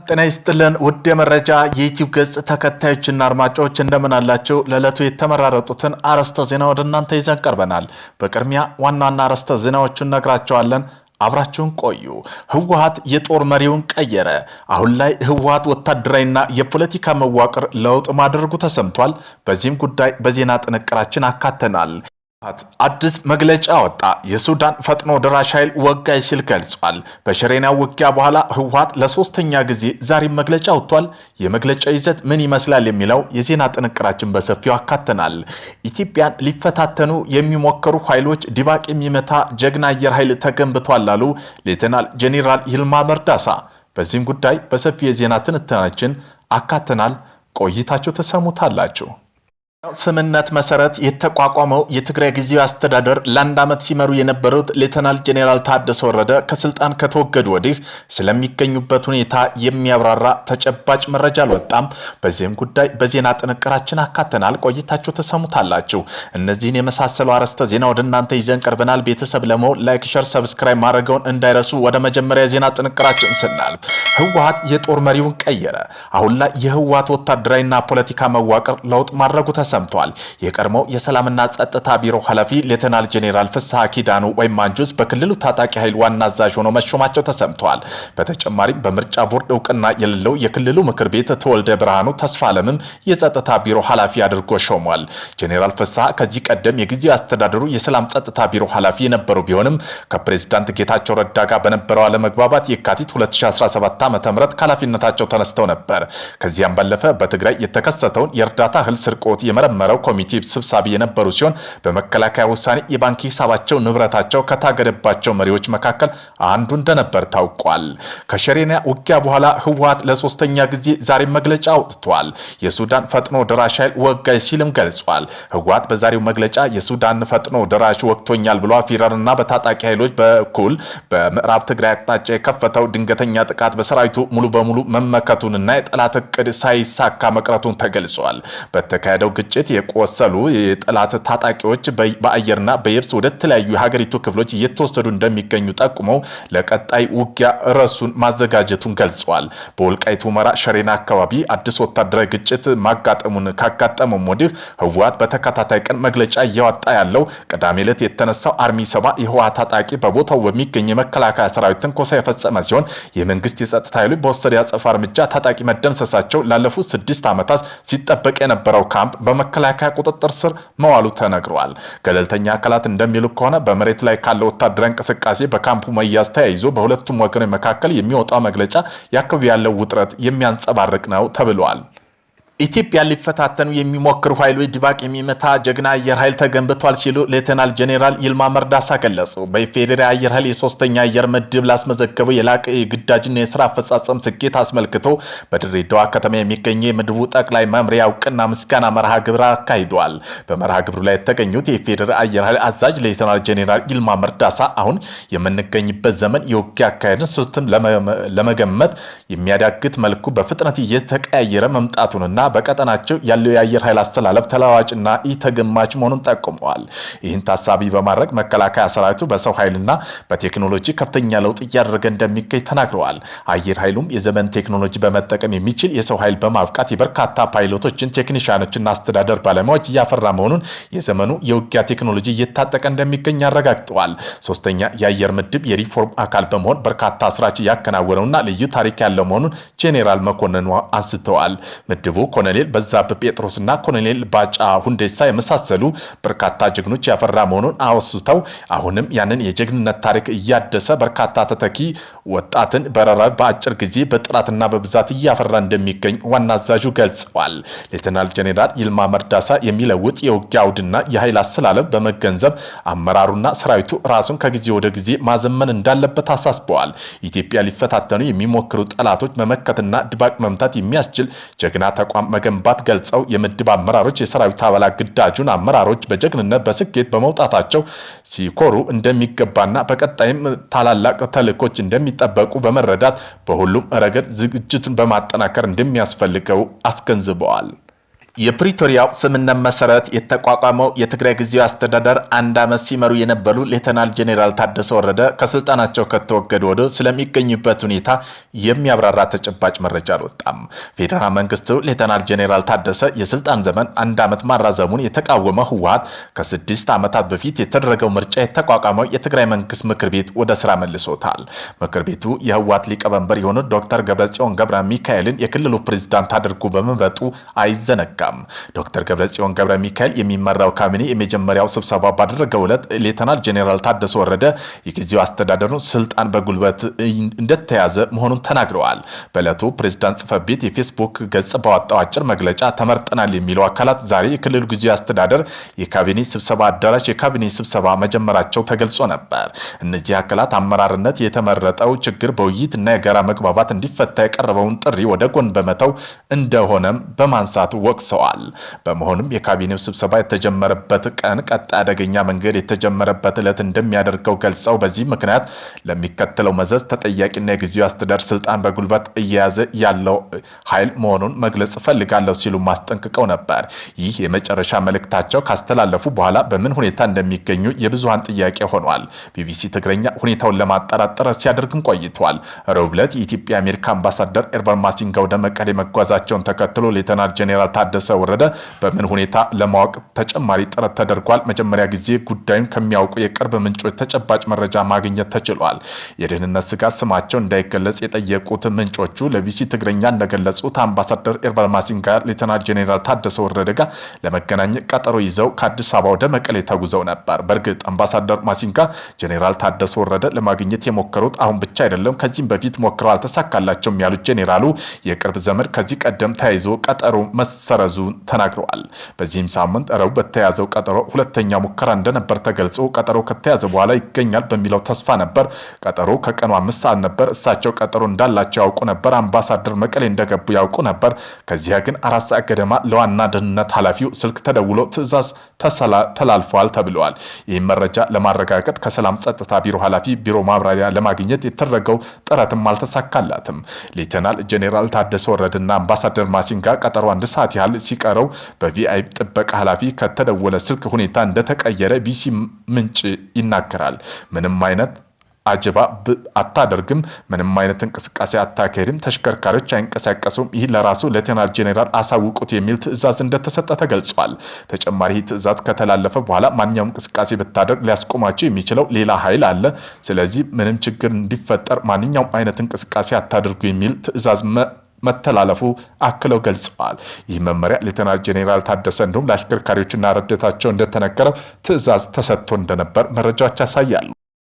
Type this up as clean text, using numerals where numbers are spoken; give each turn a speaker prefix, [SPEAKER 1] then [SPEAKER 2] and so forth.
[SPEAKER 1] ጤና ይስጥልን ውድ የመረጃ የዩቲዩብ ገጽ ተከታዮችና አድማጮች እንደምን አላችሁ? ለዕለቱ የተመራረጡትን አርዕስተ ዜና ወደ እናንተ ይዘን ቀርበናል። በቅድሚያ ዋና ዋና አርዕስተ ዜናዎቹን ነግራቸዋለን። አብራችሁን ቆዩ። ህወሓት የጦር መሪውን ቀየረ። አሁን ላይ ህወሓት ወታደራዊና የፖለቲካ መዋቅር ለውጥ ማድረጉ ተሰምቷል። በዚህም ጉዳይ በዜና ጥንቅራችን አካተናል። አዲስ መግለጫ ወጣ። የሱዳን ፈጥኖ ደራሽ ኃይል ወጋይ ሲል ገልጿል። በሽሬና ውጊያ በኋላ ህወሓት ለሶስተኛ ጊዜ ዛሬ መግለጫ ወጥቷል። የመግለጫው ይዘት ምን ይመስላል የሚለው የዜና ጥንቅራችን በሰፊው አካተናል። ኢትዮጵያን ሊፈታተኑ የሚሞከሩ ኃይሎች ድባቅ የሚመታ ጀግና አየር ኃይል ተገንብቷል አሉ ሌተናል ጄኔራል ይልማ መርዳሳ። በዚህም ጉዳይ በሰፊው የዜና ትንታኔያችን አካተናል። ቆይታችሁ ተሰሙታላችሁ። ስምነት መሰረት የተቋቋመው የትግራይ ጊዜያዊ አስተዳደር ለአንድ ዓመት ሲመሩ የነበሩት ሌተናል ጄኔራል ታደሰ ወረደ ከስልጣን ከተወገዱ ወዲህ ስለሚገኙበት ሁኔታ የሚያብራራ ተጨባጭ መረጃ አልወጣም። በዚህም ጉዳይ በዜና ጥንቅራችን አካተናል። ቆይታችሁ ተሰሙታላችሁ። እነዚህን የመሳሰሉ አርዕስተ ዜና ወደ እናንተ ይዘን ቀርበናል። ቤተሰብ ለመሆን ላይክ፣ ሸር፣ ሰብስክራይብ ማድረገውን እንዳይረሱ። ወደ መጀመሪያ የዜና ጥንቅራችን ስናልፍ ህወሓት የጦር መሪውን ቀየረ። አሁን ላይ የህወሓት ወታደራዊና ፖለቲካ መዋቅር ለውጥ ማድረጉ ሰምቷል። የቀድሞው የሰላምና ጸጥታ ቢሮ ኃላፊ ሌተናል ጄኔራል ፍስሐ ኪዳኑ ወይም ማንጁስ በክልሉ ታጣቂ ኃይል ዋና አዛዥ ሆነው መሾማቸው ተሰምቷል። በተጨማሪም በምርጫ ቦርድ እውቅና የሌለው የክልሉ ምክር ቤት ተወልደ ብርሃኑ ተስፋለምም የጸጥታ ቢሮ ኃላፊ አድርጎ ሾሟል። ጄኔራል ፍስሐ ከዚህ ቀደም የጊዜያዊ አስተዳደሩ የሰላም ጸጥታ ቢሮ ኃላፊ የነበሩ ቢሆንም ከፕሬዝዳንት ጌታቸው ረዳ ጋር በነበረው አለመግባባት የካቲት 2017 ዓ.ም ከኃላፊነታቸው ተነስተው ነበር። ከዚያም ባለፈ በትግራይ የተከሰተውን የእርዳታ እህል ስርቆት መረመረው ኮሚቴ ስብሳቢ የነበሩ ሲሆን በመከላከያ ውሳኔ የባንክ ሂሳባቸው ንብረታቸው ከታገደባቸው መሪዎች መካከል አንዱ እንደነበር ታውቋል። ከሽሬና ውጊያ በኋላ ህወሓት ለሶስተኛ ጊዜ ዛሬ መግለጫ አውጥቷል። የሱዳን ፈጥኖ ደራሽ ኃይል ወጋይ ሲልም ገልጿል። ህወሓት በዛሬው መግለጫ የሱዳን ፈጥኖ ደራሽ ወቅቶኛል ብሎ ፊረርና በታጣቂ ኃይሎች በኩል በምዕራብ ትግራይ አቅጣጫ የከፈተው ድንገተኛ ጥቃት በሰራዊቱ ሙሉ በሙሉ መመከቱንና የጠላት እቅድ ሳይሳካ መቅረቱን ተገልጿል። በተካሄደው ግጭት የቆሰሉ የጠላት ታጣቂዎች በአየርና በየብስ ወደ ተለያዩ የሀገሪቱ ክፍሎች እየተወሰዱ እንደሚገኙ ጠቁመው ለቀጣይ ውጊያ ርዕሱን ማዘጋጀቱን ገልጸዋል። በወልቃይት ሁመራ ሽሬና አካባቢ አዲስ ወታደራዊ ግጭት ማጋጠሙን ካጋጠመው ወዲህ ህወሓት በተከታታይ ቀን መግለጫ እያወጣ ያለው ቅዳሜ ዕለት የተነሳው አርሚ 7 የህወሓት ታጣቂ በቦታው በሚገኝ የመከላከያ ሰራዊት ትንኮሳ የፈጸመ ሲሆን የመንግስት የጸጥታ ኃይሎች በወሰደ ያጸፋ እርምጃ ታጣቂ መደምሰሳቸው ላለፉት 6 ዓመታት ሲጠበቅ የነበረው ካምፕ በመከላከያ ቁጥጥር ስር መዋሉ ተነግሯል። ገለልተኛ አካላት እንደሚሉ ከሆነ በመሬት ላይ ካለው ወታደራዊ እንቅስቃሴ በካምፑ መያዝ ተያይዞ በሁለቱም ወገኖች መካከል የሚወጣው መግለጫ የአካባቢ ያለው ውጥረት የሚያንጸባርቅ ነው ተብሏል። ኢትዮጵያን ሊፈታተኑ የሚሞክሩ ኃይሎች ድባቅ የሚመታ ጀግና አየር ኃይል ተገንብቷል ሲሉ ሌተናል ጄኔራል ይልማ መርዳሳ ገለጹ። በኢፌዴሪ አየር ኃይል የሶስተኛ አየር ምድብ ላስመዘገበው የላቀ የግዳጅና የስራ አፈጻጸም ስኬት አስመልክቶ በድሬዳዋ ከተማ የሚገኘው የምድቡ ጠቅላይ መምሪያ እውቅና ምስጋና መርሃ ግብር አካሂደዋል። በመርሃ ግብሩ ላይ የተገኙት የኢፌዴሪ አየር ኃይል አዛዥ ሌተናል ጄኔራል ይልማ መርዳሳ አሁን የምንገኝበት ዘመን የውጊያ አካሄድን ስልትም ለመገመት የሚያዳግት መልኩ በፍጥነት እየተቀያየረ መምጣቱንና በቀጠናቸው ያለው የአየር ኃይል አስተላለፍ ተለዋዋጭና ኢተገማች መሆኑን ጠቁመዋል። ይህን ታሳቢ በማድረግ መከላከያ ሰራዊቱ በሰው ኃይልና በቴክኖሎጂ ከፍተኛ ለውጥ እያደረገ እንደሚገኝ ተናግረዋል። አየር ኃይሉም የዘመን ቴክኖሎጂ በመጠቀም የሚችል የሰው ኃይል በማብቃት የበርካታ ፓይሎቶችን፣ ቴክኒሻኖችና አስተዳደር ባለሙያዎች እያፈራ መሆኑን የዘመኑ የውጊያ ቴክኖሎጂ እየታጠቀ እንደሚገኝ አረጋግጠዋል። ሶስተኛ የአየር ምድብ የሪፎርም አካል በመሆን በርካታ ስራዎች እያከናወነውና ልዩ ታሪክ ያለው መሆኑን ጄኔራል መኮንን አንስተዋል። ምድቡ ኮሎኔል በዛብህ ጴጥሮስና ኮሎኔል ባጫ ሁንዴሳ የመሳሰሉ በርካታ ጀግኖች ያፈራ መሆኑን አወስተው አሁንም ያንን የጀግንነት ታሪክ እያደሰ በርካታ ተተኪ ወጣትን በአጭር ጊዜ በጥራትና በብዛት እያፈራ እንደሚገኝ ዋና አዛዡ ገልጸዋል። ሌተናል ጄኔራል ይልማ መርዳሳ የሚለውጥ የውጊያ አውድና የኃይል አስተላለፍ በመገንዘብ አመራሩና ሰራዊቱ ራሱን ከጊዜ ወደ ጊዜ ማዘመን እንዳለበት አሳስበዋል። ኢትዮጵያ ሊፈታተኑ የሚሞክሩ ጠላቶች መመከትና ድባቅ መምታት የሚያስችል ጀግና ተቋም መገንባት ገልጸው የምድብ አመራሮች የሰራዊት አባላት ግዳጁን አመራሮች በጀግንነት በስኬት በመውጣታቸው ሲኮሩ እንደሚገባና በቀጣይም ታላላቅ ተልእኮች እንደሚጠበቁ በመረዳት በሁሉም ረገድ ዝግጅቱን በማጠናከር እንደሚያስፈልገው አስገንዝበዋል። የፕሪቶሪያው ስምምነት መሰረት የተቋቋመው የትግራይ ጊዜያዊ አስተዳደር አንድ ዓመት ሲመሩ የነበሩ ሌተናል ጄኔራል ታደሰ ወረደ ከስልጣናቸው ከተወገዱ ወዲህ ስለሚገኙበት ሁኔታ የሚያብራራ ተጨባጭ መረጃ አልወጣም። ፌዴራል መንግስቱ ሌተናል ጄኔራል ታደሰ የስልጣን ዘመን አንድ ዓመት ማራዘሙን የተቃወመው ህወሓት ከ6 ዓመታት በፊት የተደረገው ምርጫ የተቋቋመው የትግራይ መንግስት ምክር ቤት ወደ ስራ መልሶታል። ምክር ቤቱ የህወሓት ሊቀመንበር የሆኑት ዶክተር ገብረጽዮን ገብረ ሚካኤልን የክልሉ ፕሬዝዳንት አድርጎ በመምረጡ አይዘነጋም። ዶክተር ገብረጽዮን ገብረ ሚካኤል የሚመራው ካቢኔ የመጀመሪያው ስብሰባ ባደረገው ዕለት ሌተናል ጄኔራል ታደሰ ወረደ የጊዜው አስተዳደሩን ስልጣን በጉልበት እንደተያዘ መሆኑን ተናግረዋል። በዕለቱ ፕሬዝዳንት ጽሕፈት ቤት የፌስቡክ ገጽ ባወጣው አጭር መግለጫ ተመርጠናል የሚሉ አካላት ዛሬ የክልሉ ጊዜያዊ አስተዳደር የካቢኔ ስብሰባ አዳራሽ የካቢኔ ስብሰባ መጀመራቸው ተገልጾ ነበር። እነዚህ አካላት አመራርነት የተመረጠው ችግር በውይይትና የጋራ መግባባት እንዲፈታ የቀረበውን ጥሪ ወደ ጎን በመተው እንደሆነም በማንሳት ወቅሰዋል። በመሆኑም የካቢኔው ስብሰባ የተጀመረበት ቀን ቀጣይ አደገኛ መንገድ የተጀመረበት ዕለት እንደሚያደርገው ገልጸው በዚህ ምክንያት ለሚከተለው መዘዝ ተጠያቂና የጊዜው አስተዳደር ስልጣን በጉልበት እየያዘ ያለው ኃይል መሆኑን መግለጽ ፈልጋለሁ ሲሉ ማስጠንቅቀው ነበር። ይህ የመጨረሻ መልእክታቸው ካስተላለፉ በኋላ በምን ሁኔታ እንደሚገኙ የብዙሃን ጥያቄ ሆኗል። ቢቢሲ ትግረኛ ሁኔታውን ለማጣራት ጥረት ሲያደርግም ቆይቷል። ረቡዕ ዕለት የኢትዮጵያ አሜሪካ አምባሳደር ኤርቨን ማሲንጋ ወደ መቀሌ መጓዛቸውን ተከትሎ ሌተናል ጄኔራል ታደሰ ወረደ በምን ሁኔታ ለማወቅ ተጨማሪ ጥረት ተደርጓል። መጀመሪያ ጊዜ ጉዳዩን ከሚያውቁ የቅርብ ምንጮች ተጨባጭ መረጃ ማግኘት ተችሏል። የደህንነት ስጋት ስማቸው እንዳይገለጽ የጠየቁት ምንጮቹ ለቢቢሲ ትግረኛ እንደገለጹት አምባሳደር ኤርቨን ማሲንጋ ሌተናል ጄኔራል ታደሰ ወረደ ጋር ለመገናኘት ቀጠሮ ይዘው ከአዲስ አበባ ወደ መቀሌ ተጉዘው ነበር። በእርግጥ አምባሳደር ማሲንጋ ጄኔራል ታደሰ ወረደ ለማግኘት የሞከሩት አሁን ብቻ አይደለም፣ ከዚህም በፊት ሞክረው አልተሳካላቸውም ያሉት ጄኔራሉ የቅርብ ዘመድ ከዚህ ቀደም ተያይዞ ቀጠሮ መሰረዙ ተናግረዋል። በዚህም ሳምንት ረቡዕ በተያዘው ቀጠሮ ሁለተኛ ሙከራ እንደነበር ተገልጾ ቀጠሮ ከተያዘ በኋላ ይገኛል በሚለው ተስፋ ነበር። ቀጠሮ ከቀኑ 5 ሰዓት ነበር። እሳቸው ቀጠሮ እንዳላቸው ያውቁ ነበር። አምባሳደር መቀሌ እንደገቡ ያውቁ ነበር። ከዚያ ግን 4 ሰዓት ገደማ ለዋና ደህንነት ኃላፊው ስልክ ተደውሎ ትዕዛዝ ተላልፈዋል ተብለዋል። ይህም መረጃ ለማረጋገጥ ከሰላም ጸጥታ ቢሮ ኃላፊ ቢሮ ማብራሪያ ለማግኘት የተደረገው ጥረትም አልተሳካላትም። ሌተናል ጄኔራል ታደሰ ወረደና አምባሳደር ማሲንጋ ቀጠሮ 1 ሰዓት ያህል ሲቀረው በቪአይፒ ጥበቃ ኃላፊ ከተደወለ ስልክ ሁኔታ እንደተቀየረ ቢሲ ምንጭ ይናገራል። ምንም አይነት አጀባ አታደርግም፣ ምንም አይነት እንቅስቃሴ አታካሄድም፣ ተሽከርካሪዎች አይንቀሳቀሱም፣ ይህ ለራሱ ሌተናል ጄኔራል አሳውቁት የሚል ትዕዛዝ እንደተሰጠ ተገልጿል። ተጨማሪ ትዕዛዝ ከተላለፈ በኋላ ማንኛውም እንቅስቃሴ ብታደርግ ሊያስቆማቸው የሚችለው ሌላ ኃይል አለ። ስለዚህ ምንም ችግር እንዲፈጠር ማንኛውም አይነት እንቅስቃሴ አታደርጉ የሚል ትዕዛዝ መተላለፉ አክለው ገልጸዋል። ይህ መመሪያ ሌተናል ጄኔራል ታደሰ እንዲሁም ለአሽከርካሪዎችና ረዳታቸው እንደተነገረው ትዕዛዝ ተሰጥቶ እንደነበር መረጃዎች ያሳያሉ።